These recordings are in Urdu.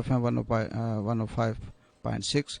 FM 105.6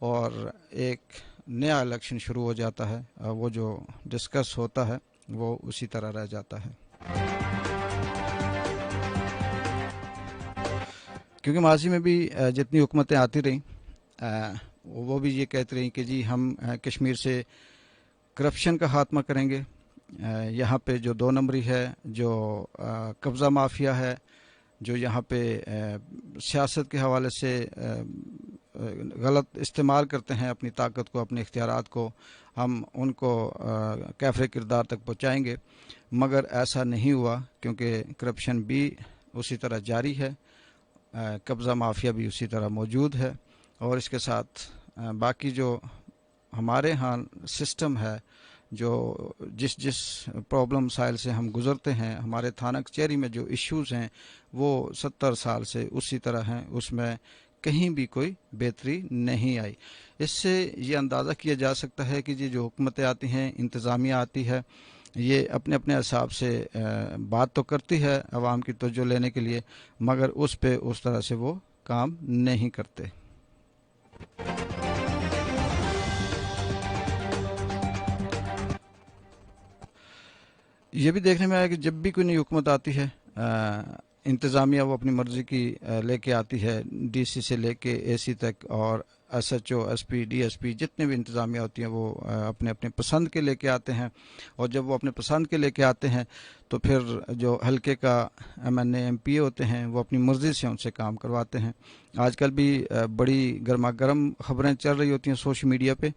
اور ایک نیا الیکشن شروع ہو جاتا ہے، وہ جو ڈسکس ہوتا ہے وہ اسی طرح رہ جاتا ہے. کیونکہ ماضی میں بھی جتنی حکومتیں آتی رہیں وہ بھی یہ کہتے رہیں کہ جی ہم کشمیر سے کرپشن کا خاتمہ کریں گے. یہاں پہ جو 2 نمبری ہے، جو قبضہ مافیا ہے، جو یہاں پہ سیاست کے حوالے سے غلط استعمال کرتے ہیں اپنی طاقت کو، اپنے اختیارات کو، ہم ان کو کیفر کردار تک پہنچائیں گے. مگر ایسا نہیں ہوا، کیونکہ کرپشن بھی اسی طرح جاری ہے، قبضہ مافیا بھی اسی طرح موجود ہے. اور اس کے ساتھ باقی جو ہمارے ہاں سسٹم ہے، جو جس پرابلم مسائل سے ہم گزرتے ہیں، ہمارے تھانہ کچہری میں جو ایشوز ہیں وہ 70 سال سے اسی طرح ہیں، اس میں کہیں بھی کوئی بہتری نہیں آئی. اس سے یہ اندازہ کیا جا سکتا ہے کہ جو حکومتیں آتی ہیں، انتظامیہ آتی ہے، یہ اپنے اپنے حساب سے بات تو کرتی ہے عوام کی توجہ لینے کے لیے، مگر اس پہ اس طرح سے وہ کام نہیں کرتے. یہ بھی دیکھنے میں آیا کہ جب بھی کوئی نئی حکومت آتی ہے، انتظامیہ وہ اپنی مرضی کی لے کے آتی ہے، ڈی سی سے لے کے اے سی تک، اور S H O, S P, D S P, جتنے بھی انتظامیہ ہوتی ہیں وہ اپنے اپنے پسند کے لے کے آتے ہیں. اور جب وہ اپنے پسند کے لے کے آتے ہیں تو پھر جو حلقے کا ایم این اے، ایم پی اے ہوتے ہیں وہ اپنی مرضی سے ان سے کام کرواتے ہیں. آج کل بھی بڑی گرما گرم خبریں چل رہی ہوتی ہیں سوشل میڈیا پہ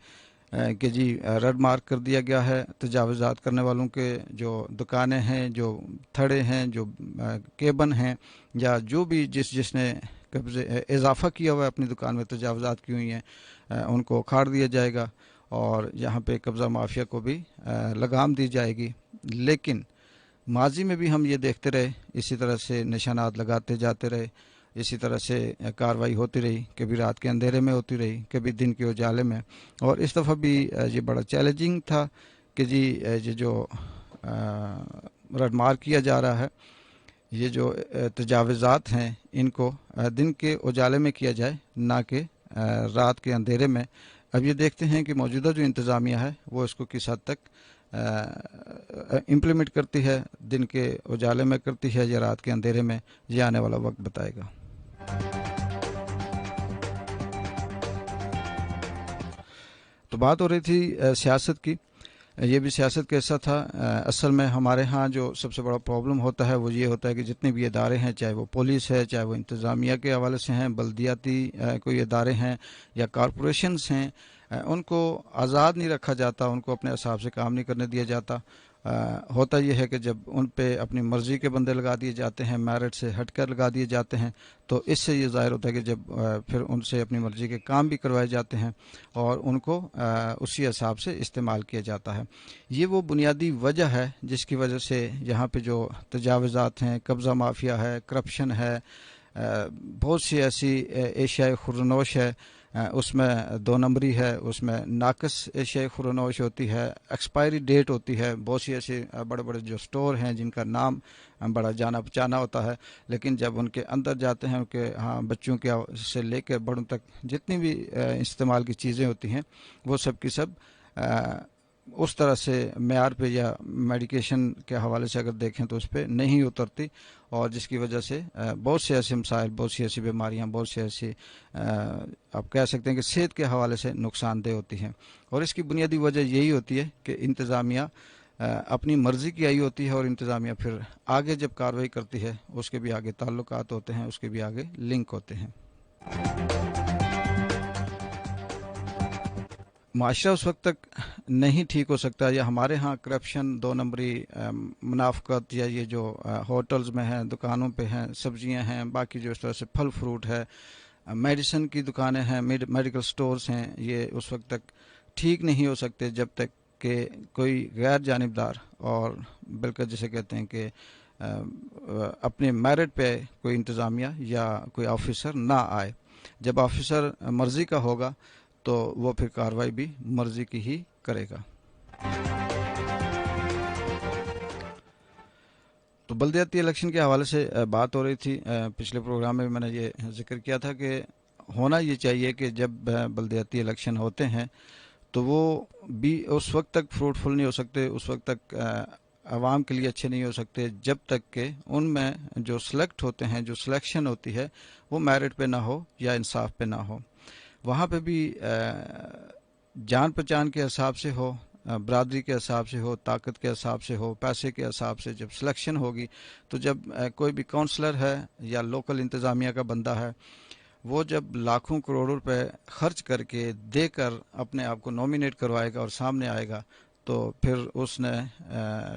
کہ جی ریڈ مارک کر دیا گیا ہے تجاوزات کرنے والوں کے جو دکانیں ہیں، جو تھڑے ہیں، جو کیبن ہیں، یا جو بھی جس نے قبضے اضافہ کیا ہوا ہے اپنی دکان میں، تجاوزات کی ہوئی ہیں، ان کو اکھاڑ دیا جائے گا اور یہاں پہ قبضہ مافیا کو بھی لگام دی جائے گی. لیکن ماضی میں بھی ہم یہ دیکھتے رہے، اسی طرح سے نشانات لگاتے جاتے رہے، اسی طرح سے کارروائی ہوتی رہی، کبھی رات کے اندھیرے میں ہوتی رہی، کبھی دن کے اجالے میں. اور اس دفعہ بھی یہ بڑا چیلنجنگ تھا کہ جی یہ جو ریڈ مارک کیا جا رہا ہے، یہ جو تجاوزات ہیں، ان کو دن کے اجالے میں کیا جائے، نہ کہ رات کے اندھیرے میں. اب یہ دیکھتے ہیں کہ موجودہ جو انتظامیہ ہے وہ اس کو کس حد تک امپلیمنٹ کرتی ہے، دن کے اجالے میں کرتی ہے یا رات کے اندھیرے میں، یہ آنے والا وقت بتائے گا. تو بات ہو رہی تھی سیاست کی. یہ بھی سیاست کیسا تھا؟ اصل میں ہمارے ہاں جو سب سے بڑا پرابلم ہوتا ہے وہ یہ ہوتا ہے کہ جتنے بھی ادارے ہیں، چاہے وہ پولیس ہے، چاہے وہ انتظامیہ کے حوالے سے ہیں، بلدیاتی کوئی ادارے ہیں یا کارپوریشنز ہیں، ان کو آزاد نہیں رکھا جاتا، ان کو اپنے حساب سے کام نہیں کرنے دیا جاتا. ہوتا یہ ہے کہ جب ان پہ اپنی مرضی کے بندے لگا دیے جاتے ہیں، میرٹ سے ہٹ کر لگا دیے جاتے ہیں، تو اس سے یہ ظاہر ہوتا ہے کہ جب پھر ان سے اپنی مرضی کے کام بھی کروائے جاتے ہیں اور ان کو اسی حساب سے استعمال کیا جاتا ہے. یہ وہ بنیادی وجہ ہے جس کی وجہ سے یہاں پہ جو تجاوزات ہیں، قبضہ مافیا ہے، کرپشن ہے، بہت سی ایسی ایشیاء خورنوش ہے، اس میں 2 نمبری ہے، اس میں ناقص ایشیاء خورنوش ہوتی ہے، ایکسپائری ڈیٹ ہوتی ہے. بہت سی ایسے بڑے بڑے جو سٹور ہیں جن کا نام بڑا جانا پہچانا ہوتا ہے، لیکن جب ان کے اندر جاتے ہیں، ان کے بچوں کے سے لے کے بڑوں تک جتنی بھی استعمال کی چیزیں ہوتی ہیں، وہ سب کی سب اس طرح سے معیار پہ یا میڈیکیشن کے حوالے سے اگر دیکھیں تو اس پہ نہیں اترتی، اور جس کی وجہ سے بہت سے ایسے مسائل، بہت سی ایسی بیماریاں، بہت سی ایسی آپ کہہ سکتے ہیں کہ صحت کے حوالے سے نقصان دہ ہوتی ہیں. اور اس کی بنیادی وجہ یہی ہوتی ہے کہ انتظامیہ اپنی مرضی کی آئی ہوتی ہے، اور انتظامیہ پھر آگے جب کارروائی کرتی ہے اس کے بھی آگے تعلقات ہوتے ہیں، اس کے بھی آگے لنک ہوتے ہیں. معاشرہ اس وقت تک نہیں ٹھیک ہو سکتا، یا ہمارے ہاں کرپشن، 2 نمبری منافقت، یا یہ جو ہوٹلز میں ہیں، دکانوں پہ ہیں، سبزیاں ہیں، باقی جو اس طرح سے پھل فروٹ ہے، میڈیسن کی دکانیں ہیں، میڈیکل سٹورز ہیں، یہ اس وقت تک ٹھیک نہیں ہو سکتے جب تک کہ کوئی غیر جانبدار اور بالکل جسے کہتے ہیں کہ اپنے میرٹ پہ کوئی انتظامیہ یا کوئی آفیسر نہ آئے. جب آفیسر مرضی کا ہوگا تو وہ پھر کارروائی بھی مرضی کی ہی کرے گا. تو بلدیاتی الیکشن کے حوالے سے بات ہو رہی تھی. پچھلے پروگرام میں نے یہ ذکر کیا تھا کہ ہونا یہ چاہیے کہ جب بلدیاتی الیکشن ہوتے ہیں تو وہ بھی اس وقت تک فروٹفل نہیں ہو سکتے، اس وقت تک عوام کے لیے اچھے نہیں ہو سکتے جب تک کہ ان میں جو سلیکٹ ہوتے ہیں، جو سلیکشن ہوتی ہے وہ میرٹ پہ نہ ہو یا انصاف پہ نہ ہو. وہاں پہ بھی جان پہچان کے حساب سے ہو، برادری کے حساب سے ہو، طاقت کے حساب سے ہو، پیسے کے حساب سے جب سلیکشن ہوگی تو جب کوئی بھی کونسلر ہے یا لوکل انتظامیہ کا بندہ ہے، وہ جب لاکھوں کروڑوں روپے خرچ کر کے دے کر اپنے آپ کو نومینیٹ کروائے گا اور سامنے آئے گا، تو پھر اس نے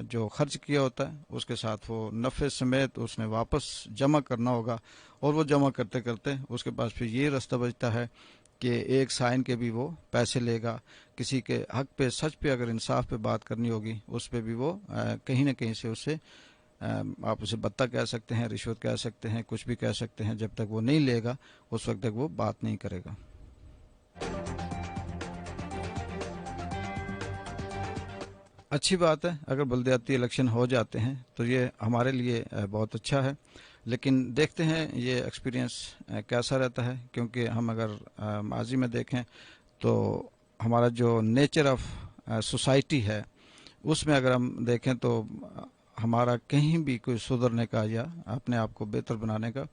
جو خرچ کیا ہوتا ہے اس کے ساتھ وہ نفع سمیت اس نے واپس جمع کرنا ہوگا، اور وہ جمع کرتے کرتے اس کے پاس پھر یہ رستہ بچتا ہے کہ ایک سائن کے بھی وہ پیسے لے گا. کسی کے حق پہ، سچ پہ، اگر انصاف پہ بات کرنی ہوگی اس پہ بھی وہ کہیں نہ کہیں سے اسے آپ اسے بتہ کہہ سکتے ہیں، رشوت کہہ سکتے ہیں، کچھ بھی کہہ سکتے ہیں. جب تک وہ نہیں لے گا اس وقت تک وہ بات نہیں کرے گا. اچھی بات ہے اگر بلدیاتی الیکشن ہو جاتے ہیں تو یہ ہمارے لیے بہت اچھا ہے، لیکن دیکھتے ہیں یہ ایکسپیرینس کیسا رہتا ہے. کیونکہ ہم اگر ماضی میں دیکھیں تو ہمارا جو نیچر آف سوسائٹی ہے اس میں اگر ہم دیکھیں تو ہمارا کہیں بھی کوئی سدھرنے کا یا اپنے آپ کو بہتر بنانے کا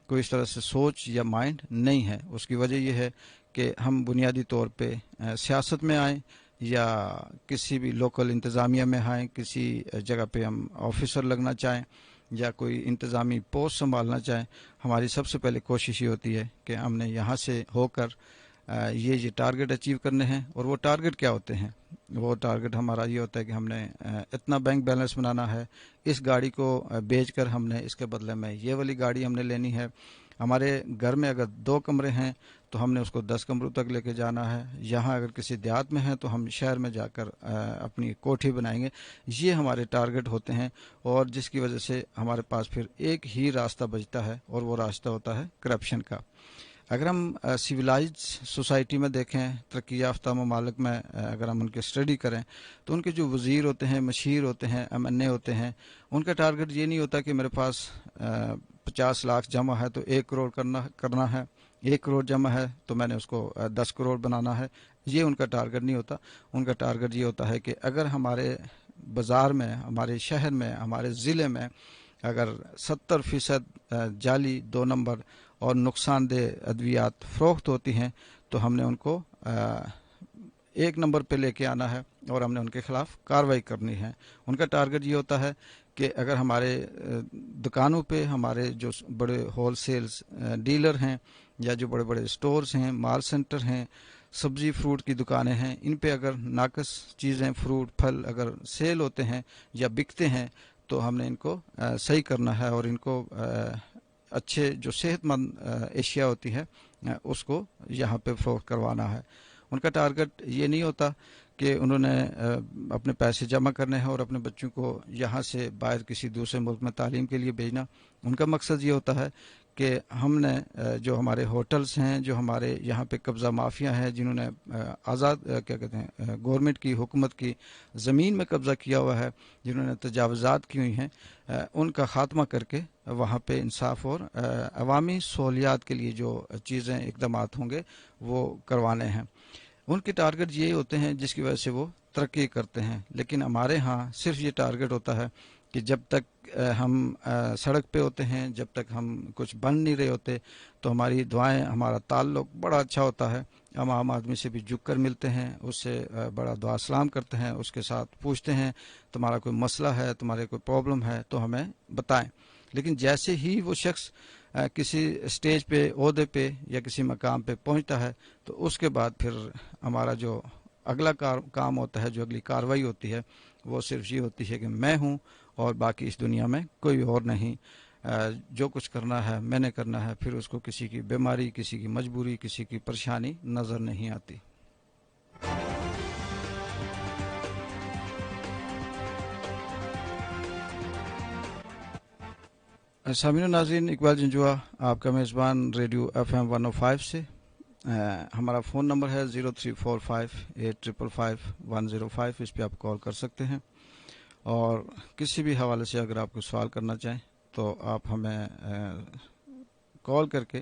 کوئی اس طرح سے سوچ یا مائنڈ نہیں ہے. اس کی وجہ یہ ہے کہ ہم بنیادی طور پہ سیاست میں آئیں یا کسی بھی لوکل انتظامیہ میں آئیں، کسی جگہ پہ ہم آفیسر لگنا چاہیں یا کوئی انتظامی پوسٹ سنبھالنا چاہیں، ہماری سب سے پہلے کوشش یہ ہوتی ہے کہ ہم نے یہاں سے ہو کر یہ ٹارگٹ اچیو کرنے ہیں. اور وہ ٹارگٹ کیا ہوتے ہیں؟ وہ ٹارگٹ ہمارا یہ ہوتا ہے کہ ہم نے اتنا بینک بیلنس بنانا ہے، اس گاڑی کو بیچ کر ہم نے اس کے بدلے میں یہ والی گاڑی ہم نے لینی ہے. ہمارے گھر میں اگر 2 کمرے ہیں تو ہم نے اس کو 10 کمروں تک لے کے جانا ہے. یہاں اگر کسی دیہات میں ہے تو ہم شہر میں جا کر اپنی کوٹھی بنائیں گے. یہ ہمارے ٹارگٹ ہوتے ہیں، اور جس کی وجہ سے ہمارے پاس پھر ایک ہی راستہ بچتا ہے، اور وہ راستہ ہوتا ہے کرپشن کا. اگر ہم سویلائزڈ سوسائٹی میں دیکھیں، ترقی یافتہ ممالک میں اگر ہم ان کی اسٹڈی کریں تو ان کے جو وزیر ہوتے ہیں، مشیر ہوتے ہیں، MNA ہوتے ہیں، ان کا ٹارگٹ یہ نہیں ہوتا کہ میرے پاس 50 لاکھ جمع ہے تو 1 کروڑ کرنا ہے، 1 کروڑ جمع ہے تو میں نے اس کو 10 کروڑ بنانا ہے. یہ ان کا ٹارگٹ نہیں ہوتا. ان کا ٹارگٹ یہ ہوتا ہے کہ اگر ہمارے بازار میں، ہمارے شہر میں، ہمارے ضلع میں اگر 70% جعلی 2 نمبر اور نقصان دہ ادویات فروخت ہوتی ہیں تو ہم نے ان کو 1 نمبر پہ لے کے آنا ہے اور ہم نے ان کے خلاف کارروائی کرنی ہے. ان کا ٹارگٹ یہ ہوتا ہے کہ اگر ہمارے دکانوں پہ ہمارے جو بڑے ہول سیلز ڈیلر ہیں یا جو بڑے بڑے سٹورز ہیں، مال سینٹر ہیں، سبزی فروٹ کی دکانیں ہیں، ان پہ اگر ناقص چیزیں، فروٹ پھل اگر سیل ہوتے ہیں یا بکتے ہیں تو ہم نے ان کو صحیح کرنا ہے، اور ان کو اچھے جو صحت مند اشیاء ہوتی ہے اس کو یہاں پہ فروخت کروانا ہے. ان کا ٹارگٹ یہ نہیں ہوتا کہ انہوں نے اپنے پیسے جمع کرنے ہیں اور اپنے بچوں کو یہاں سے باہر کسی دوسرے ملک میں تعلیم کے لیے بھیجنا. ان کا مقصد یہ ہوتا ہے کہ ہم نے جو ہمارے ہوٹلز ہیں، جو ہمارے یہاں پہ قبضہ مافیا ہیں، جنہوں نے آزاد کیا کہتے ہیں گورنمنٹ کی، حکومت کی زمین میں قبضہ کیا ہوا ہے، جنہوں نے تجاوزات کی ہوئی ہیں، ان کا خاتمہ کر کے وہاں پہ انصاف اور عوامی سہولیات کے لیے جو چیزیں اقدامات ہوں گے وہ کروانے ہیں. ان کے ٹارگٹ یہی ہوتے ہیں جس کی وجہ سے وہ ترقی کرتے ہیں. لیکن ہمارے ہاں صرف یہ ٹارگٹ ہوتا ہے کہ جب تک ہم سڑک پہ ہوتے ہیں، جب تک ہم کچھ بن نہیں رہے ہوتے تو ہماری دعائیں، ہمارا تعلق بڑا اچھا ہوتا ہے. ہم عام آدمی سے بھی جھک کر ملتے ہیں، اس سے بڑا دعا سلام کرتے ہیں، اس کے ساتھ پوچھتے ہیں تمہارا کوئی مسئلہ ہے، تمہارے کوئی پرابلم ہے تو ہمیں بتائیں. لیکن جیسے ہی وہ شخص کسی اسٹیج پہ، عہدے پہ یا کسی مقام پہ پہنچتا ہے تو اس کے بعد پھر ہمارا جو اگلا کام ہوتا ہے، جو اگلی کارروائی ہوتی ہے، وہ صرف یہ ہوتی ہے کہ میں ہوں اور باقی اس دنیا میں کوئی اور نہیں. جو کچھ کرنا ہے میں نے کرنا ہے. پھر اس کو کسی کی بیماری، کسی کی مجبوری، کسی کی پریشانی نظر نہیں آتی. سامعین و ناظرین، اقبال جنجوا آپ کا میزبان ریڈیو FM 105 سے. ہمارا فون نمبر ہے 034585555105. اس پہ آپ کال کر سکتے ہیں، اور کسی بھی حوالے سے اگر آپ کو سوال کرنا چاہیں تو آپ ہمیں کال کر کے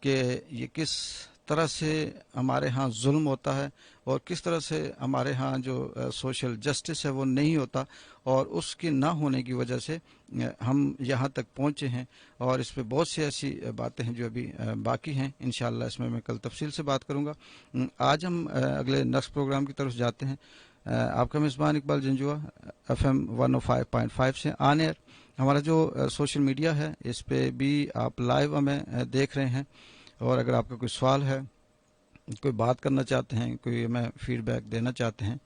کہ یہ کس طرح سے ہمارے ہاں ظلم ہوتا ہے اور کس طرح سے ہمارے ہاں جو سوشل جسٹس ہے وہ نہیں ہوتا، اور اس کے نہ ہونے کی وجہ سے ہم یہاں تک پہنچے ہیں، اور اس پہ بہت سی ایسی باتیں ہیں جو ابھی باقی ہیں۔ انشاءاللہ اس میں کل تفصیل سے بات کروں گا۔ آج ہم اگلے نیکسٹ پروگرام کی طرف جاتے ہیں۔ آپ کا میزبان اقبال جنجوا، FM 105.5 سے آن ایئر۔ ہمارا جو سوشل میڈیا ہے اس پہ بھی آپ لائیو ہمیں دیکھ رہے ہیں، اور اگر آپ کا کوئی سوال ہے، کوئی بات کرنا چاہتے ہیں، کوئی ہمیں فیڈ بیک دینا چاہتے ہیں،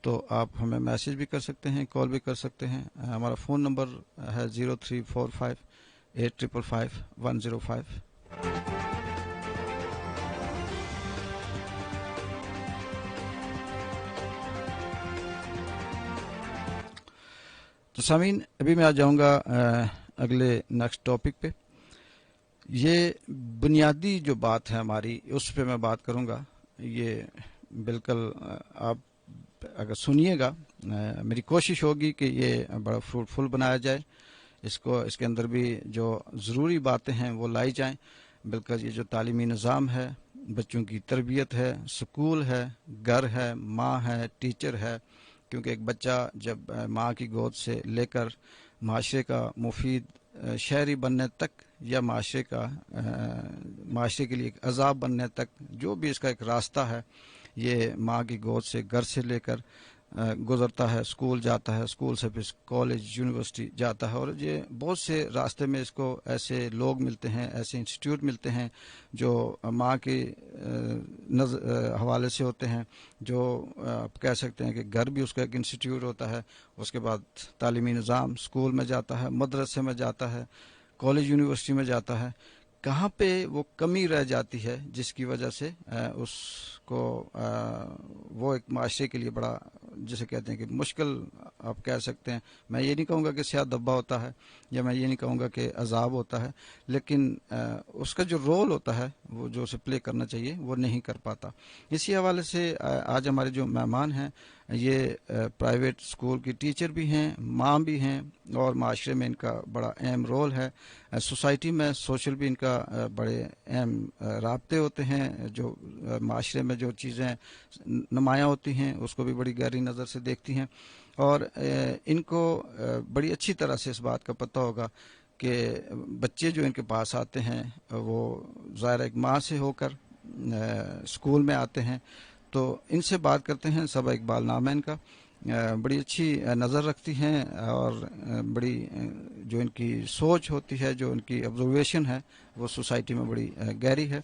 تو آپ ہمیں میسج بھی کر سکتے ہیں، کال بھی کر سکتے ہیں۔ ہمارا فون نمبر ہے 034585551005۔ تو سامعین، ابھی میں آ جاؤں گا اگلے نیکسٹ ٹاپک پہ۔ یہ بنیادی جو بات ہے ہماری، اس پہ میں بات کروں گا۔ یہ بالکل آپ اگر سنیے گا، میری کوشش ہوگی کہ یہ بڑا فروٹفل بنایا جائے، اس کے اندر بھی جو ضروری باتیں ہیں وہ لائی جائیں۔ بالکل یہ جو تعلیمی نظام ہے، بچوں کی تربیت ہے، سکول ہے، گھر ہے، ماں ہے، ٹیچر ہے، کیونکہ ایک بچہ جب ماں کی گود سے لے کر معاشرے کا مفید شہری بننے تک، یا معاشرے کے لیے ایک عذاب بننے تک، جو بھی اس کا ایک راستہ ہے، یہ ماں کی گود سے، گھر سے لے کر گزرتا ہے، اسکول جاتا ہے، اسکول سے پھر کالج، یونیورسٹی جاتا ہے، اور یہ بہت سے راستے میں اس کو ایسے لوگ ملتے ہیں، ایسے انسٹیٹیوٹ ملتے ہیں جو ماں کے حوالے سے ہوتے ہیں، جو آپ کہہ سکتے ہیں کہ گھر بھی اس کا ایک انسٹیٹیوٹ ہوتا ہے۔ اس کے بعد تعلیمی نظام، اسکول میں جاتا ہے، مدرسے میں جاتا ہے، کالج یونیورسٹی میں جاتا ہے۔ کہاں پہ وہ کمی رہ جاتی ہے جس کی وجہ سے اس کو وہ ایک معاشرے کے لیے بڑا، جسے کہتے ہیں کہ مشکل آپ کہہ سکتے ہیں۔ میں یہ نہیں کہوں گا کہ سیاہ دبا ہوتا ہے، یا میں یہ نہیں کہوں گا کہ عذاب ہوتا ہے، لیکن اس کا جو رول ہوتا ہے، وہ جو اسے پلے کرنا چاہیے وہ نہیں کر پاتا۔ اسی حوالے سے آج ہمارے جو مہمان ہیں، یہ پرائیویٹ اسکول کی ٹیچر بھی ہیں، ماں بھی ہیں، اور معاشرے میں ان کا بڑا اہم رول ہے۔ سوسائٹی میں سوشل بھی ان کا بڑے اہم رابطے ہوتے ہیں، جو معاشرے میں جو چیزیں نمایاں ہوتی ہیں اس کو بھی بڑی گہری نظر سے دیکھتی ہیں، اور ان کو بڑی اچھی طرح سے اس بات کا پتہ ہوگا کہ بچے جو ان کے پاس آتے ہیں وہ ظاہر ایک ماں سے ہو کر اسکول میں آتے ہیں، تو ان سے بات کرتے ہیں۔ صبا اقبال نام ہے ان کا، بڑی اچھی نظر رکھتی ہیں، اور بڑی جو ان کی سوچ ہوتی ہے، جو ان کی آبزرویشن ہے، وہ سوسائٹی میں بڑی گہری ہے۔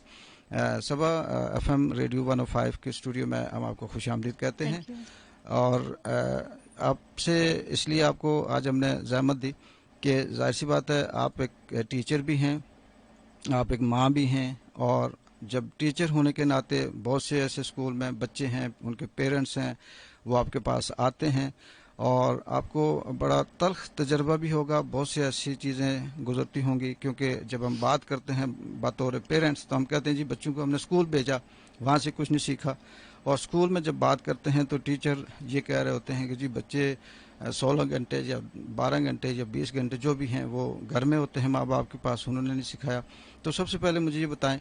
صبا FM ریڈیو 105 کے اسٹوڈیو میں ہم آپ کو خوش آمدید کہتے ہیں، اور آپ سے اس لیے آپ کو آج ہم نے زحمت دی کہ ظاہر سی بات ہے آپ ایک ٹیچر بھی ہیں، آپ ایک ماں بھی ہیں، اور جب ٹیچر ہونے کے ناطے بہت سے ایسے اسکول میں بچے ہیں، ان کے پیرنٹس ہیں، وہ آپ کے پاس آتے ہیں، اور آپ کو بڑا تلخ تجربہ بھی ہوگا، بہت سی ایسی چیزیں گزرتی ہوں گی، کیونکہ جب ہم بات کرتے ہیں بطور پیرنٹس تو ہم کہتے ہیں جی بچوں کو ہم نے اسکول بھیجا، وہاں سے کچھ نہیں سیکھا، اور اسکول میں جب بات کرتے ہیں تو ٹیچر یہ کہہ رہے ہوتے ہیں کہ جی بچے 16 گھنٹے یا 12 گھنٹے یا 20 گھنٹے جو بھی ہیں وہ گھر میں ہوتے ہیں ماں باپ کے پاس، انہوں نے نہیں سکھایا۔ تو سب سے پہلے مجھے یہ بتائیں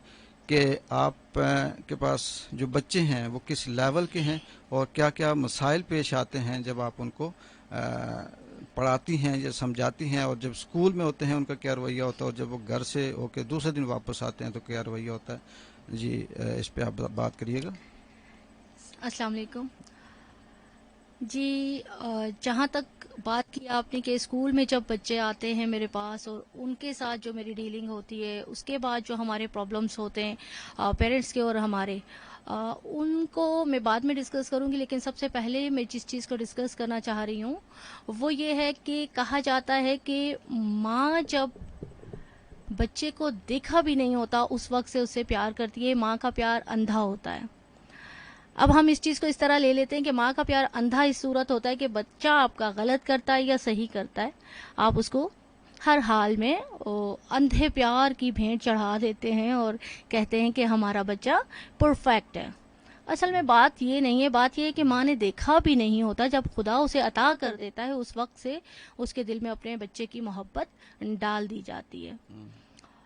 کہ آپ کے پاس جو بچے ہیں وہ کس لیول کے ہیں، اور کیا کیا مسائل پیش آتے ہیں جب آپ ان کو پڑھاتی ہیں یا سمجھاتی ہیں، اور جب اسکول میں ہوتے ہیں ان کا کیا رویہ ہوتا ہے، اور جب وہ گھر سے ہو کے دوسرے دن واپس آتے ہیں تو کیا رویہ ہوتا ہے؟ جی اس پہ آپ بات کریے گا۔ السلام علیکم جی، جہاں تک بات کی آپ نے کہ اسکول میں جب بچے آتے ہیں میرے پاس اور ان کے ساتھ جو میری ڈیلنگ ہوتی ہے، اس کے بعد جو ہمارے پرابلمس ہوتے ہیں پیرنٹس کے اور ہمارے، ان کو میں بعد میں ڈسکس کروں گی، لیکن سب سے پہلے میں جس چیز کو ڈسکس کرنا چاہ رہی ہوں وہ یہ ہے کہ کہا جاتا ہے کہ ماں جب بچے کو دیکھا بھی نہیں ہوتا اس وقت سے اسے پیار کرتی ہے، ماں کا پیار اندھا ہوتا ہے۔ اب ہم اس چیز کو اس طرح لے لیتے ہیں کہ ماں کا پیار اندھا اس صورت ہوتا ہے کہ بچہ آپ کا غلط کرتا ہے یا صحیح کرتا ہے، آپ اس کو ہر حال میں اندھے پیار کی بھینٹ چڑھا دیتے ہیں اور کہتے ہیں کہ ہمارا بچہ پرفیکٹ ہے۔ اصل میں بات یہ نہیں ہے، بات یہ ہے کہ ماں نے دیکھا بھی نہیں ہوتا، جب خدا اسے عطا کر دیتا ہے اس وقت سے اس کے دل میں اپنے بچے کی محبت ڈال دی جاتی ہے۔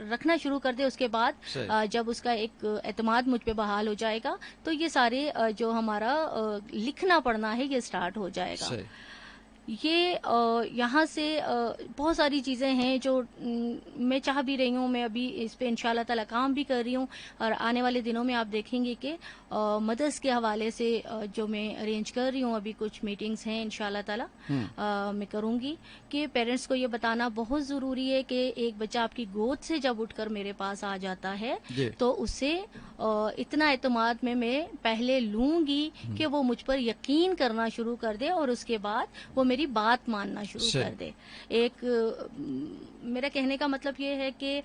رکھنا شروع کر دے، اس کے بعد جب اس کا ایک اعتماد مجھ پہ بحال ہو جائے گا تو یہ سارے جو ہمارا لکھنا پڑھنا ہے یہ سٹارٹ ہو جائے گا. یہ یہاں سے بہت ساری چیزیں ہیں جو میں چاہ بھی رہی ہوں. میں ابھی اس پہ انشاءاللہ تعالی کام بھی کر رہی ہوں، اور آنے والے دنوں میں آپ دیکھیں گے کہ مدرس کے حوالے سے جو میں ارینج کر رہی ہوں، ابھی کچھ میٹنگز ہیں انشاءاللہ تعالی میں کروں گی، کہ پیرنٹس کو یہ بتانا بہت ضروری ہے کہ ایک بچہ آپ کی گود سے جب اٹھ کر میرے پاس آ جاتا ہے تو اسے اتنا اعتماد میں پہلے لوں گی کہ وہ مجھ پر یقین کرنا شروع کر دے، اور اس کے بعد وہ میری بات ماننا شروع کر دے. ایک میرا کہنے کا مطلب یہ ہے کہ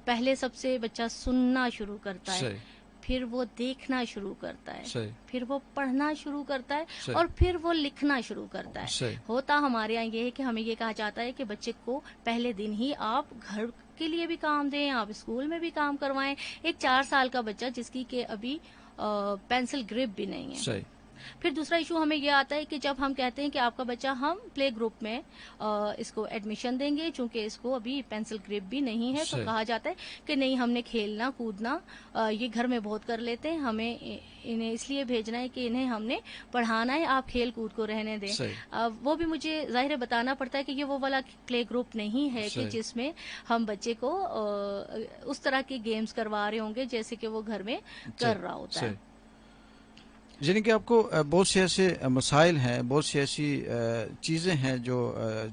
پہلے سب سے بچہ سننا شروع کرتا ہے، پھر وہ دیکھنا شروع کرتا ہے، پھر وہ پڑھنا شروع کرتا ہے، اور پھر وہ لکھنا شروع کرتا ہے. ہوتا ہمارے یہاں یہ ہے کہ ہمیں یہ کہا جاتا ہے کہ بچے کو پہلے دن ہی آپ گھر کے لیے بھی کام دیں، آپ اسکول میں بھی کام کروائیں. ایک 4 سال کا بچہ جس کی کہ ابھی پینسل گرپ بھی نہیں ہے. پھر دوسرا ایشو ہمیں یہ آتا ہے کہ جب ہم کہتے ہیں کہ آپ کا بچہ ہم پلے گروپ میں اس کو ایڈمیشن دیں گے، چونکہ اس کو ابھی پینسل گرپ بھی نہیں ہے، تو کہا جاتا ہے کہ نہیں، ہم نے کھیلنا کودنا یہ گھر میں بہت کر لیتے ہیں، ہمیں انہیں اس لیے بھیجنا ہے کہ انہیں ہم نے پڑھانا ہے، آپ کھیل کود کو رہنے دیں. وہ بھی مجھے ظاہر بتانا پڑتا ہے کہ یہ وہ والا پلے گروپ نہیں ہے کہ جس میں ہم بچے کو اس طرح کے گیمز کروا رہے ہوں گے جیسے کہ وہ گھر میں کر رہا ہوتا ہے. یعنی کہ آپ کو بہت سے ایسے مسائل ہیں، بہت سی ایسی چیزیں ہیں جو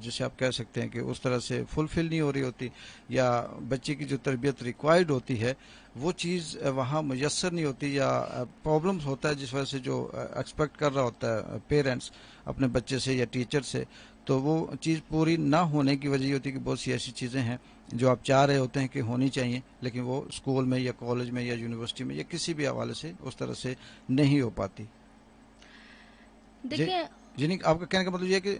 جسے آپ کہہ سکتے ہیں کہ اس طرح سے فلفل نہیں ہو رہی ہوتی، یا بچے کی جو تربیت ریکوائرڈ ہوتی ہے وہ چیز وہاں میسر نہیں ہوتی، یا پرابلمز ہوتا ہے جس وجہ سے جو ایکسپیکٹ کر رہا ہوتا ہے پیرنٹس اپنے بچے سے یا ٹیچر سے، تو وہ چیز پوری نہ ہونے کی وجہ یہ ہوتی ہے کہ بہت سی ایسی چیزیں ہیں جو آپ چاہ رہے ہوتے ہیں کہ ہونی چاہیے، لیکن وہ اسکول میں یا کالج میں یا یونیورسٹی میں یا کسی بھی حوالے سے اس طرح سے نہیں ہو پاتی. دیکھیں، جنہیں آپ کا کہنے کا مطلب یہ ہے کہ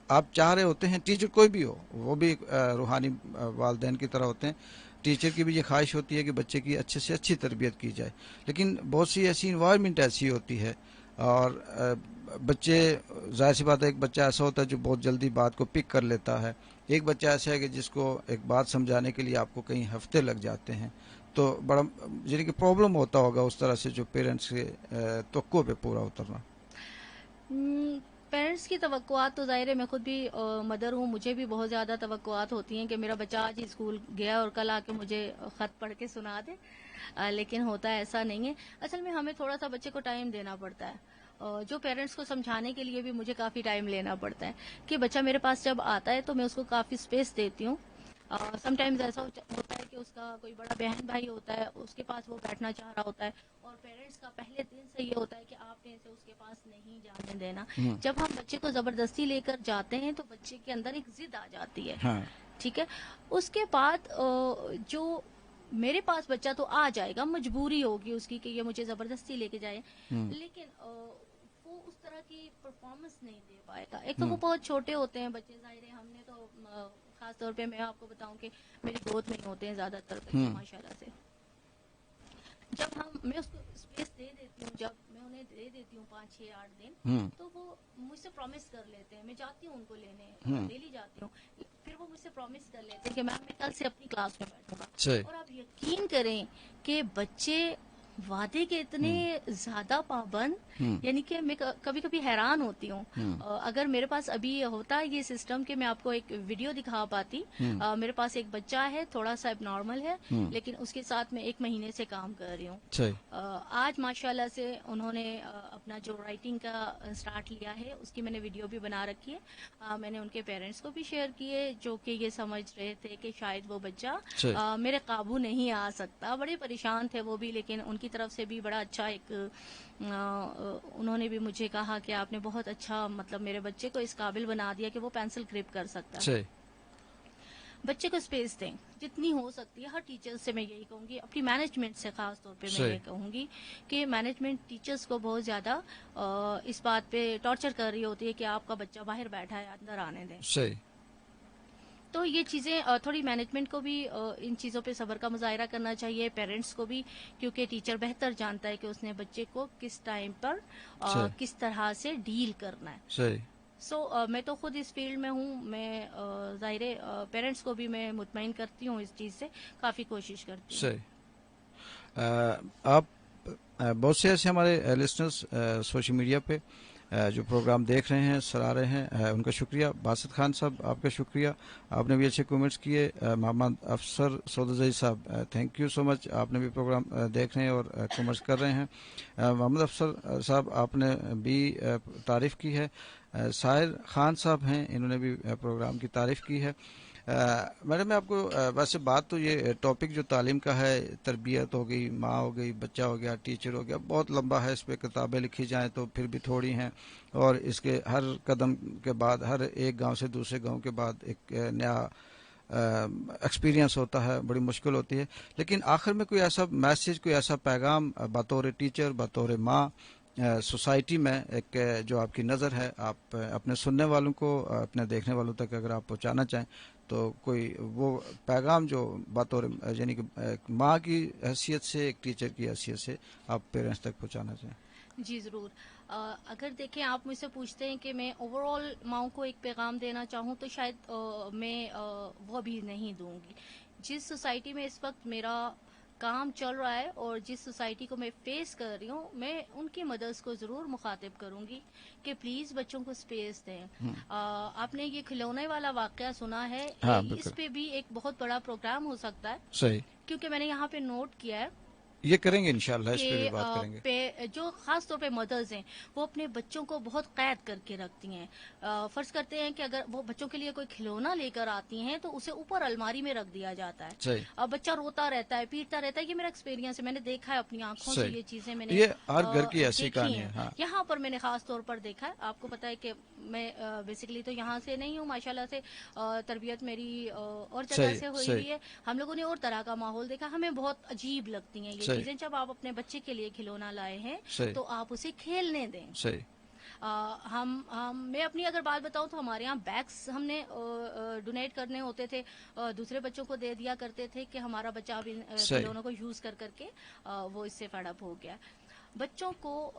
آپ چاہ رہے ہوتے ہیں، ٹیچر کوئی بھی ہو، وہ بھی روحانی والدین کی طرح ہوتے ہیں، ٹیچر کی بھی یہ خواہش ہوتی ہے کہ بچے کی اچھے سے اچھی تربیت کی جائے، لیکن بہت سی ایسی انوائرمنٹ ایسی ہوتی ہے، اور بچے، ظاہر سی بات ہے، ایک بچہ ایسا ہوتا ہے جو بہت جلدی بات کو پک کر لیتا ہے، ایک بچہ ایسا ہے کہ جس کو ایک بات سمجھانے کے لیے آپ کو کئی ہفتے لگ جاتے ہیں. تو بڑا یعنی کہ پرابلم ہوتا ہوگا اس طرح سے جو پیرنٹس کے توقع پہ پورا اترنا. پیرنٹس کی توقعات تو ظاہر ہے، میں خود بھی مدر ہوں، مجھے بھی بہت زیادہ توقعات ہوتی ہیں کہ میرا بچہ آج ہی اسکول گیا اور کل آ کے مجھے خط پڑھ کے سنا دے، لیکن ہوتا ایسا نہیں ہے. اصل میں ہمیں تھوڑا سا بچے کو ٹائم دینا پڑتا ہے، جو پیرنٹس کو سمجھانے کے لیے بھی مجھے کافی ٹائم لینا پڑتا ہے کہ بچہ میرے پاس جب آتا ہے تو میں اس کو کافی اسپیس دیتی ہوں. سم ٹائمز ایسا ہوتا ہے کہ اس کا کوئی بڑا بہن بھائی ہوتا ہے، اس کے پاس وہ بیٹھنا چاہ رہا ہوتا ہے، اور پیرنٹس کا پہلے دن سے یہ ہوتا ہے کہ آپ نے اسے اس کے پاس نہیں جانے دینا. جب ہم بچے کو زبردستی لے کر جاتے ہیں تو بچے کے اندر ایک ضد آ جاتی ہے، ٹھیک ہے. اس کے بعد جو میرے پاس بچہ تو آ جائے گا، مجبوری ہوگی اس کی کہ یہ مجھے زبردستی لے کے جائے، لیکن وہ اس طرح کی پرفارمنس نہیں دے پائے گا. ایک تو وہ بہت چھوٹے ہوتے ہیں بچے، ظاہر ہے. ہم نے تو خاص طور پہ میں آپ کو بتاؤں کہ میری گود میں ہوتے ہیں زیادہ تر بچے ماشاءاللہ سے. جب میں اس کو اسپیس دے دیتی ہوں، جب میں انہیں دے دیتی ہوں 5 6 8 دن، تو وہ مجھ سے پرومس کر لیتے ہیں. میں جاتی ہوں ان کو لینے، ڈیلی جاتی ہوں، پھر وہ مجھ سے پرومس کر لیتے ہیں کہ میم میں کل سے اپنی کلاس میں بیٹھوں گا. اور آپ یقین کریں کہ بچے وعدے کے اتنے زیادہ پابند، یعنی کہ میں کبھی کبھی حیران ہوتی ہوں. اگر میرے پاس ابھی ہوتا یہ سسٹم کہ میں آپ کو ایک ویڈیو دکھا پاتی. میرے پاس ایک بچہ ہے، تھوڑا سا اب نارمل ہے، لیکن اس کے ساتھ میں 1 مہینے سے کام کر رہی ہوں. آج ماشاءاللہ سے انہوں نے اپنا جو رائٹنگ کا سٹارٹ لیا ہے اس کی میں نے ویڈیو بھی بنا رکھی ہے. میں نے ان کے پیرنٹس کو بھی شیئر کیے جو کہ یہ سمجھ رہے تھے کہ شاید وہ بچہ میرے قابو نہیں آ سکتا. بڑے پریشان تھے وہ بھی، لیکن ان کی طرف سے بھی بڑا اچھا ایک انہوں نے بھی مجھے کہا کہ آپ نے بہت اچھا مطلب میرے بچے کو اس قابل بنا دیا کہ وہ پینسل گرپ کر سکتا ہے. بچے کو اسپیس دیں جتنی ہو سکتی ہے. ہر ٹیچر سے میں یہی کہوں گی، اپنی مینجمنٹ سے خاص طور پہ میں یہ کہوں گی کہ مینجمنٹ ٹیچرز کو بہت زیادہ اس بات پہ ٹارچر کر رہی ہوتی ہے کہ آپ کا بچہ باہر بیٹھا ہے، اندر آنے دیں. تو یہ چیزیں تھوڑی مینجمنٹ کو بھی ان چیزوں پہ صبر کا مظاہرہ کرنا چاہیے، پیرنٹس کو بھی، کیونکہ ٹیچر بہتر جانتا ہے کہ اس نے بچے کو کس ٹائم پر کس طرح سے ڈیل کرنا ہے. میں تو خود اس فیلڈ میں ہوں. میں ظاہر ہے پیرنٹس کو بھی میں مطمئن کرتی ہوں اس چیز سے, کافی کوشش کرتی ہوں. صحیح. آپ بہت سے ایسے ہمارے لسنرز سوشل میڈیا پہ جو پروگرام دیکھ رہے ہیں, سراہ رہے ہیں, ان کا شکریہ. باسط خان صاحب آپ کا شکریہ, آپ نے بھی اچھے کومنٹس کیے. محمد افسر سودزئی صاحب تھینک یو سو مچ, آپ نے بھی پروگرام دیکھ رہے ہیں اور کومنٹس کر رہے ہیں. محمد افسر صاحب آپ نے بھی تعریف کی ہے. ساحر خان صاحب ہیں, انہوں نے بھی پروگرام کی تعریف کی ہے. میڈم میں آپ کو ویسے بات تو یہ ٹاپک جو تعلیم کا ہے, تربیت ہو گئی, ماں ہو گئی, بچہ ہو گیا, ٹیچر ہو گیا, بہت لمبا ہے. اس پہ کتابیں لکھی جائیں تو پھر بھی تھوڑی ہیں, اور اس کے ہر قدم کے بعد, ہر ایک گاؤں سے دوسرے گاؤں کے بعد ایک نیا ایکسپیرینس ہوتا ہے, بڑی مشکل ہوتی ہے. لیکن آخر میں کوئی ایسا میسج, کوئی ایسا پیغام بطور ٹیچر, بطور ماں, سوسائٹی میں ایک جو آپ کی نظر ہے, آپ اپنے سننے والوں کو, اپنے دیکھنے والوں تک اگر آپ پہنچانا چاہیں تو کوئی وہ پیغام جو بطور یعنی کہ ایک ماں کی حیثیت سے, ایک ٹیچر کی حیثیت سے آپ پیرنٹس تک پہنچانا چاہیں. جی ضرور. اگر دیکھیں آپ مجھ سے پوچھتے ہیں کہ میں اوور آل ماؤں کو ایک پیغام دینا چاہوں تو شاید میں وہ بھی نہیں دوں گی. جس سوسائٹی میں اس وقت میرا کام چل رہا ہے اور جس سوسائٹی کو میں فیس کر رہی ہوں, میں ان کی مدرس کو ضرور مخاطب کروں گی کہ پلیز بچوں کو اسپیس دیں. آپ نے یہ کھلونے والا واقعہ سنا ہے, ہاں بالکل اس پہ بھی ایک بہت بڑا پروگرام ہو سکتا ہے, صحیح. کیونکہ میں نے یہاں پہ نوٹ کیا ہے یہ کریں گے انشاءاللہ, اس پہ بھی کہ بات کریں گے. جو خاص طور پہ مدرز ہیں وہ اپنے بچوں کو بہت قید کر کے رکھتی ہیں. فرض کرتے ہیں کہ اگر وہ بچوں کے لیے کوئی کھلونا لے کر آتی ہیں تو اسے اوپر الماری میں رکھ دیا جاتا ہے. صحیح بچہ روتا رہتا ہے, پیٹتا رہتا ہے. یہ میرا ایکسپیرینس ہے, میں نے دیکھا ہے اپنی آنکھوں سے, صحیح. یہ چیزیں میں نے یہ ہر گھر کی ایسی دیکھی کہانی ہیں. ہے. ہاں یہاں پر میں نے خاص طور پر دیکھا ہے. آپ کو پتا ہے کہ میں بیسیکلی تو یہاں سے نہیں ہوں, ماشاءاللہ سے تربیت میری اور جگہ صحیح سے ہوئی صحیح ہوئی ہے. ہم لوگوں نے اور طرح کا ماحول دیکھا, ہمیں بہت عجیب لگتی ہیں یہ صحیح چیزیں. جب آپ اپنے بچے کے لیے کھلونا لائے ہیں صحیح تو آپ اسے کھیلنے دیں. صحیح میں اپنی اگر بات بتاؤں تو ہمارے یہاں بیگس ہم نے ڈونیٹ کرنے ہوتے تھے, دوسرے بچوں کو دے دیا کرتے تھے کہ ہمارا بچہ اب ان صحیح کھلونوں کو یوز کر کے وہ اس سے فیڈ اپ ہو گیا. بچوں کو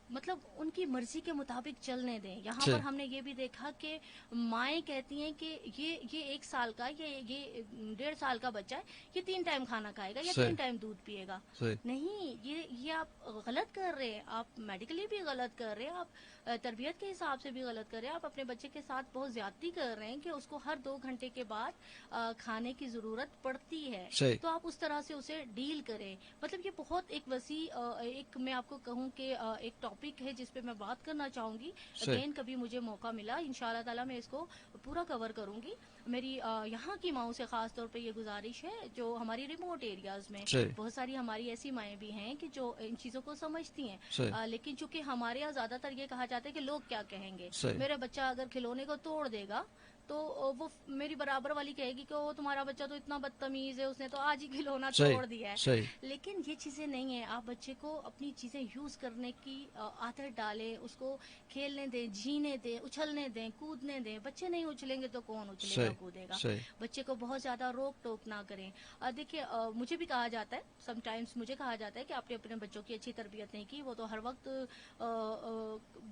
مطلب ان کی مرضی کے مطابق چلنے دیں. یہاں پر صحیح ہم نے یہ بھی دیکھا کہ مائیں کہتی ہیں کہ یہ 1 سال کا, یہ 1.5 سال کا بچہ ہے, یہ 3 ٹائم کھانا کھائے گا یا صحیح 3 ٹائم دودھ پیے گا. صحیح نہیں, یہ آپ غلط کر رہے ہیں. آپ میڈیکلی بھی غلط کر رہے ہیں, آپ تربیت کے حساب سے بھی غلط کر رہے ہیں. آپ اپنے بچے کے ساتھ بہت زیادتی کر رہے ہیں کہ اس کو ہر 2 گھنٹے کے بعد کھانے کی ضرورت پڑتی ہے. صحیح تو آپ اس طرح سے اسے ڈیل کریں. مطلب یہ بہت ایک وسیع ایک میں آپ کو کہوں کہ ایک ٹاپک ہے جس پہ میں بات کرنا چاہوں گی. صحیح اگین کبھی مجھے موقع ملا انشاءاللہ تعالی میں اس کو پورا کور کروں گی. میری یہاں کی ماؤں سے خاص طور پہ یہ گزارش ہے جو ہماری ریموٹ ایریاز میں صحیح بہت ساری ہماری ایسی مائیں بھی ہیں کہ جو ان چیزوں کو سمجھتی ہیں. صحیح لیکن چونکہ ہمارے یہاں زیادہ تر یہ کہا جاتا ہے کہ لوگ کیا کہیں گے, صحیح میرا بچہ اگر کھلونے کو توڑ دے گا تو وہ میری برابر والی کہے گی کہ وہ تمہارا بچہ تو اتنا بدتمیز ہے, اس نے تو آج ہی کھلونا صحیح توڑ دیا ہے. صحیح لیکن یہ چیزیں نہیں ہیں. آپ بچے کو اپنی چیزیں یوز کرنے کی عادت ڈالیں, اس کو کھیلنے دیں, جینے دیں, اچھلنے دیں, کودنے دیں. بچے نہیں اچھلیں گے تو کون اچھلے گا, صحیح کودے گا. صحیح بچے کو بہت زیادہ روک ٹوک نہ کریں. دیکھیے مجھے بھی کہا جاتا ہے, سم ٹائمز مجھے کہا جاتا ہے کہ آپ نے اپنے بچوں کی اچھی تربیت نہیں کی, وہ تو ہر وقت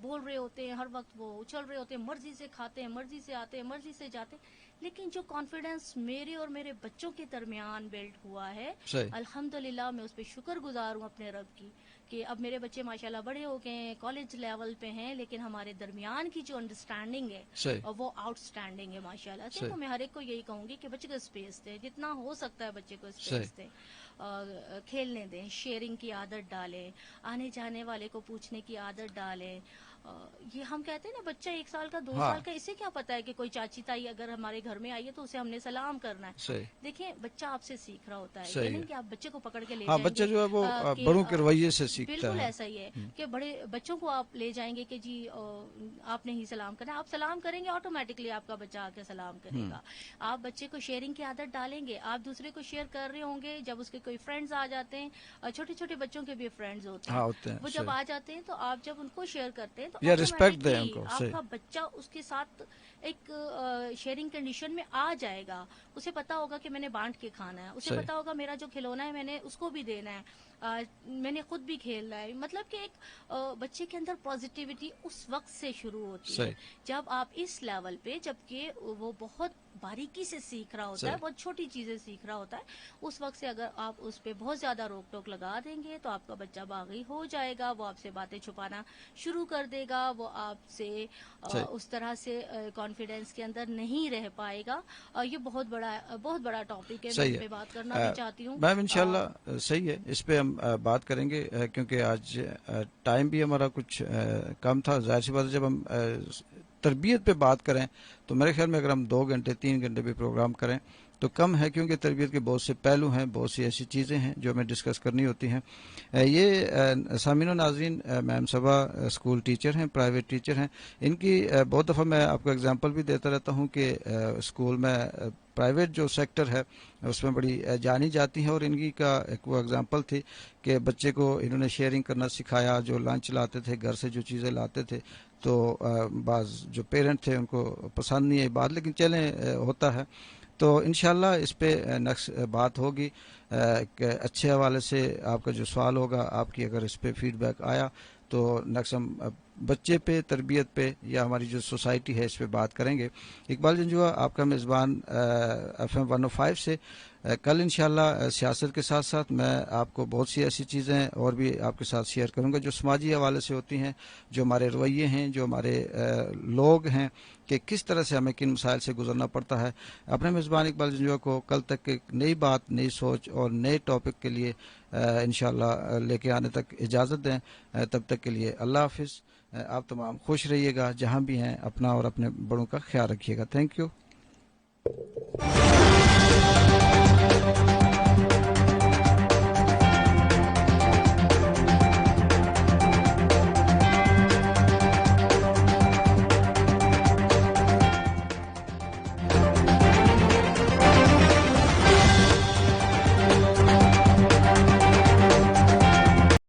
بول رہے ہوتے ہیں, ہر وقت وہ اچھل رہے ہوتے ہیں, مرضی سے کھاتے ہیں, مرضی سے آتے ہیں, مرضی سے جاتے ہیں. لیکن جو کانفیڈنس میرے اور میرے بچوں کے درمیان بلڈ ہوا ہے, صحیح الحمدللہ میں اس پہ شکر گزار ہوں اپنے رب کی کہ اب میرے بچے ماشاءاللہ بڑے ہو گئے ہیں, کالج لیول پہ ہیں, لیکن ہمارے درمیان کی جو انڈرسٹینڈنگ ہے صحیح وہ آؤٹ اسٹینڈنگ ہے ماشاءاللہ سے. صحیح تو میں ہر ایک کو یہی کہوں گی کہ بچے کو اسپیس دیں, جتنا ہو سکتا ہے بچے کو صحیح اسپیس دیں, کھیلنے دیں, شیئرنگ کی عادت ڈالیں, آنے جانے والے کو پوچھنے کی عادت ڈالیں. یہ ہم کہتے ہیں نا بچہ 1 سال کا 2 ہاں سال کا, اسے کیا پتا ہے کہ کوئی چاچی تائی اگر ہمارے گھر میں آئی ہے تو اسے ہم نے سلام کرنا ہے. صحیح دیکھیں بچہ آپ سے سیکھ رہا ہوتا ہے, یہ صحیح نہیں ہے. کہ آپ بچے کو پکڑ کے لے ہاں جائیں بچہ گے جو ہے وہ کہ بڑوں کے رویے سے سیکھتا بالکل ہے. ایسا ہی ہے کہ بڑے بچوں کو آپ لے جائیں گے کہ جی آپ نے ہی سلام کرنا. آپ سلام کریں گے آٹومیٹکلی آپ کا بچہ آ کے سلام کرے گا. آپ بچے کو شیئرنگ کی عادت ڈالیں گے, آپ دوسرے کو شیئر کر رہے ہوں گے. جب اس کے کوئی فرینڈز آ جاتے ہیں, چھوٹے چھوٹے بچوں کے بھی فرینڈز ہوتے ہاں ہیں, ہوتے ہیں. وہ جب صحیح آ جاتے ہیں تو آپ جب ان کو شیئر کرتے ہیں تو یا رسپیکٹ دیں ان آٹومیٹکلی کو. آپ صحیح کا بچہ اس کے ساتھ ایک شیئرنگ کنڈیشن میں آ جائے گا. اسے پتا ہوگا کہ میں نے بانٹ کے کھانا ہے, اسے صحیح پتا ہوگا میرا جو کھلونا ہے میں نے اس کو بھی دینا ہے. میں نے خود بھی کھیلنا ہے. مطلب کہ ایک بچے کے اندر پازیٹیوٹی اس وقت سے شروع ہوتی ہے صحیح جب آپ اس لیول پہ، جبکہ وہ بہت باریکی سے سیکھ رہا ہوتا ہے، صحیح بہت چھوٹی چیزیں سیکھ رہا ہوتا ہے. اس وقت سے اگر آپ اس پہ بہت زیادہ روک ٹوک لگا دیں گے تو آپ کا بچہ باغی ہو جائے گا، وہ آپ سے باتیں چھپانا شروع کر دے گا، وہ آپ سے صحیح اس طرح سے کانفیڈینس کے اندر نہیں رہ پائے گا. یہ بہت بڑا ٹاپک ہے، میں صحیح اس ہے. پہ بات کرنا بھی چاہتی ہوں. میم انشاءاللہ صحیح ہے، اس پہ ہم بات کریں گے کیونکہ آج ٹائم بھی ہمارا کچھ کم تھا. ظاہر سی بات ہے جب ہم تربیت پہ بات کریں تو میرے خیال میں اگر ہم 2 گھنٹے 3 گھنٹے بھی پروگرام کریں تو کم ہے، کیونکہ تربیت کے بہت سے پہلو ہیں، بہت سی ایسی چیزیں ہیں جو ہمیں ڈسکس کرنی ہوتی ہیں. یہ سامعین و ناظرین، میم صبا اسکول ٹیچر ہیں، پرائیویٹ ٹیچر ہیں. ان کی بہت دفعہ میں آپ کو اگزامپل بھی دیتا رہتا ہوں کہ اسکول میں پرائیویٹ جو سیکٹر ہے اس میں بڑی جانی جاتی ہیں، اور ان کی کا ایک وہ اگزامپل تھی کہ بچے کو انہوں نے شیئرنگ کرنا سکھایا. جو لنچ لاتے تھے گھر سے، جو چیزیں لاتے تھے، تو بعض جو پیرنٹ تھے ان کو پسند نہیں آئی بات، لیکن چلیں ہوتا ہے. تو انشاءاللہ اس پہ نیکسٹ بات ہوگی. کہ اچھے حوالے سے آپ کا جو سوال ہوگا، آپ کی اگر اس پہ فیڈ بیک آیا تو نیکسٹ ہم بچے پہ، تربیت پہ، یا ہماری جو سوسائٹی ہے اس پہ بات کریں گے. اقبال جنجوعہ آپ کا میزبان FM 105 سے. کل انشاءاللہ سیاست کے ساتھ ساتھ میں آپ کو بہت سی ایسی چیزیں اور بھی آپ کے ساتھ شیئر کروں گا جو سماجی حوالے سے ہوتی ہیں، جو ہمارے رویے ہیں، جو ہمارے لوگ ہیں، کہ کس طرح سے ہمیں کن مسائل سے گزرنا پڑتا ہے. اپنے میزبان اقبال جنجوعہ کو کل تک ایک نئی بات، نئی سوچ اور نئے ٹاپک کے لیے انشاءاللہ لے کے آنے تک اجازت دیں. تب تک کے لیے اللہ حافظ. آپ تمام خوش رہیے گا جہاں بھی ہیں، اپنا اور اپنے بڑوں کا خیال رکھیے گا. Thank you.